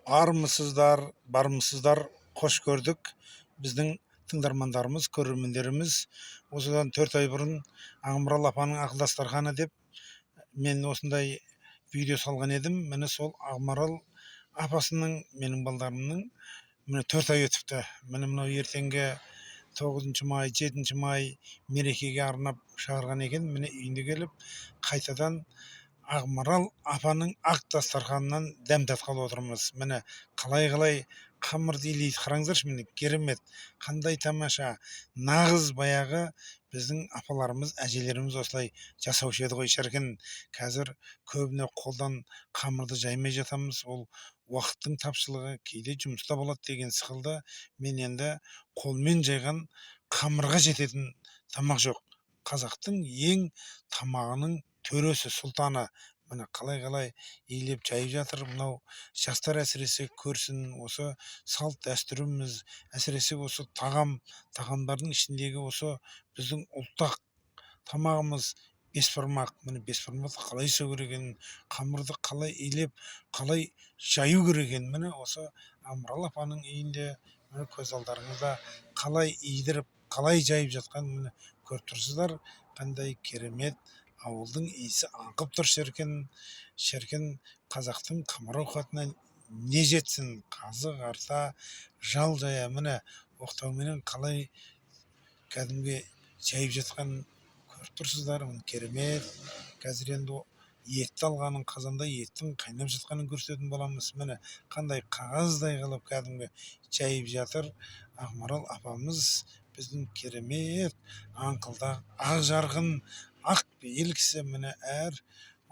бармысыздар, қош көрдік. Біздің тыңдармандарымыз, көрермендеріміз осыдан 4 ай бұрын Ағымарал апаның ақ дастарханы деп мен осындай видео салған едім. Міне сол Ағымарал апасының, менің балдарымның міне 4 ай өтіпті. Міне мынау ертеңге 9 май, 7 май мерекеге арнап шығарған екен. Міне үйіне келіп қайтадан Ағымарал апаның ақ дастарханынан дәм татқалы отырмыз. Міне қалай қамырды илейді, қараңыздаршы, міне керемет, қандай тамаша. Нағыз баяғы біздің апаларымыз, әжелеріміз осылай жасаушы еді ғой шіркін. Қазір көбіне қолдан қамырды жаймай жатамыз. Ол уақыттың тапшылығы, кейде жұмыста болады деген сықылды. Мен енді қолмен жайған қамырға жететін тамақ жоқ. Қазақтың ең тамағының төресі, сұлтаны. Міне қалай иілеп жайып жатыр. Мынау жастар әсіресе көрсін, осы салт дәстүріміз, әсіресе осы тағамдардың ішіндегі осы біздің ұлттық тамағымыз бесбармақ. Міне бесбармақты қалай істеу керек екенін, қамырды қалай илеп, қалай жаю керек екенін міне осы Ағымарал апаның үйінде, міне көз алдарыңызда қалай идіріп, қалай жайып жатқан міне көріп тұрсыздар. Қандай керемет, ауылдың иісі аңқып тұр шіркін. Қазақтың қамыр ауқатына не жетсін, қазы қарта, жал жая, міне оқтауменен қалай кәдімгі жайып жатқан көріп тұрсыздар. Керемет. Қазір енді етті алғанын, қазанда еттің қайнап жатқанын көрсететін боламыз. Міне қандай қағаздай қылып кәдімгі жайып жатыр Ағымарал апамыз, біздің керемет аңқылдақ, ақ жарқын, ақ пейіл кісі. Міне әр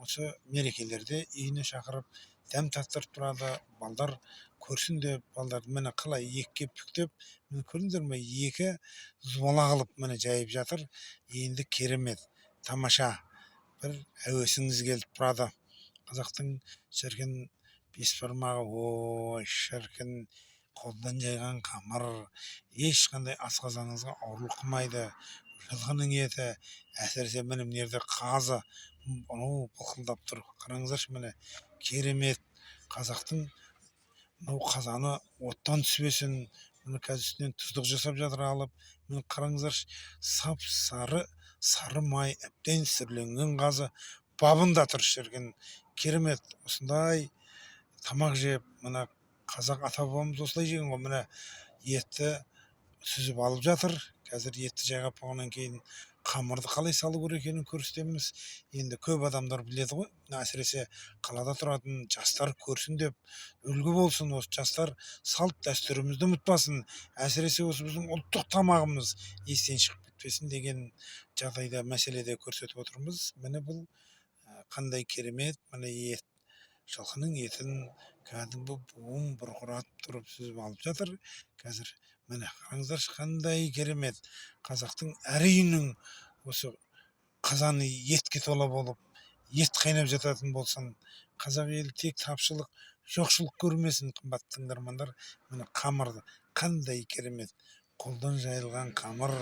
осы мерекелерде үйіне шақырып дәм таттырып тұрады. Балдар көрсін деп, балдарды міне қалай екіге бүктеп, міне көрдіңіздер ме, екі зуала қылып міне жайып жатыр. Енді керемет, тамаша бір әуесіңіз келіп тұрады. Қазақтың шіркін бесбармағы, ой шіркін, қолдан жайған қамыр ешқандай асқазаныңызға ауырлық қылмайды. Жылқының еті, әсіресе міне мына жерде қазы былқылдап тұр. Қараңыздаршы, міне керемет. Қазақтың мынау қазаны оттан түспесін, міне қазір үстінен тұздық жасап жатыр алып. Міне қараңыздаршы, сап сары май, әбден сүрленген қазы бабында тұр шіркін. Керемет. Осындай тамақ жеп, мына қазақ ата бабамыз осылай жеген ғой. Міне етті сүзіп алып жатыр. Қазір етті жайғап болғаннан кейін қамырды қалай салу керек екенін көрсетеміз. Енді көп адамдар біледі ғой, әсіресе қалада тұратын жастар көрсін деп, үлгі болсын, осы жастар салт дәстүрімізді ұмытпасын, әсіресе осы біздің ұлттық тамағымыз естен шығып кетпесін деген жағдайда, мәселеде көрсетіп отырмыз. Міне бұл қандай керемет. Міне ет, жылқының етін кәдімгі буын бұрқыратып тұрып сүзіп алып жатыр. Қазір міне қараңыздаршы, қандай керемет. Қазақтың әр үйінің осы қазаны етке тола болып, ет қайнап жататын болсын. Қазақ елі тек тапшылық, жоқшылық көрмесін, қымбатты тыңдармандар. Міне қамырды қандай керемет, қолдан жайылған қамыр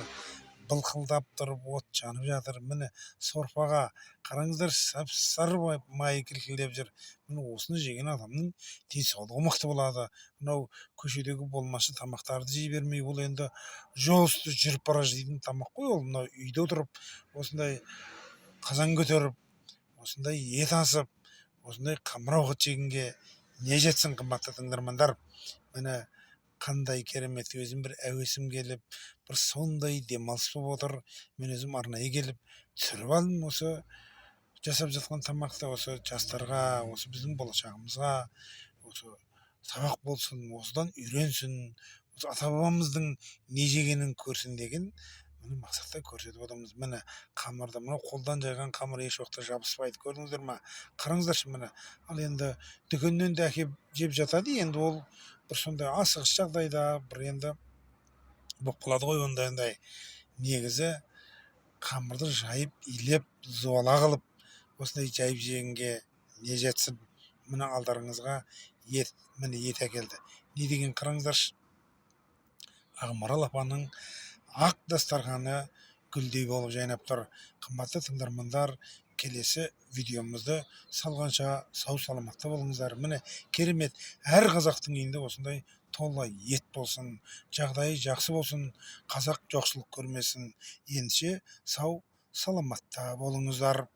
былқылдап тұрып, от жанып жатыр. Міне сорпаға қараңыздар, сап-сары май кілкілдеп жүр. Міне осыны жеген адамның денсаулығы мықты болады. Мынау көшедегі болмашы тамақтарды жей бермей, ол енді жол үсті жүріп бара жейтін тамақ қой ол. Мынау үйде отырып осындай қазан көтеріп, осындай ет асып, осындай қамыр ауқат жегенге не жетсін, қымбатты тыңдармандар. Міне қандай керемет. Өзім бір әуесім келіп, бір сондай демалыс болып отыр. Мен өзім арнайы келіп түсіріп алдым осы жасап жатқан тамақты. Осы жастарға, осы біздің болашағымызға осы сабақ болсын, осыдан үйренсін, осы ата бабамыздың не жегенін көрсін деген міне мақсатта көрсетіп отырмыз. Міне қамырды, мына қолдан жайған қамыр еш уақытта жабыспайды, көрдіңіздер ма? Қараңыздаршы, міне ал енді дүкеннен де әкеп жеп жатады. Енді ол бір сондай асығыс жағдайда бір енді болып қалады ғой. Ондай негізі қамырды жайып, илеп, зуала қылып осындай жайып жегенге не жетсін. Міне алдарыңызға ет, міне ет әкелді. Не деген, қараңыздаршы, Ағымарал апаның ақ дастарханы гүлдей болып жайнап тұр. Қымбатты тыңдармандар, келесі видеомызды салғанша сау саламатта болыңыздар. Міне керемет, әр қазақтың үйінде осындай толы ет болсын, жағдайы жақсы болсын, қазақ жоқшылық көрмесін. Ендеше сау саламатта болыңыздар.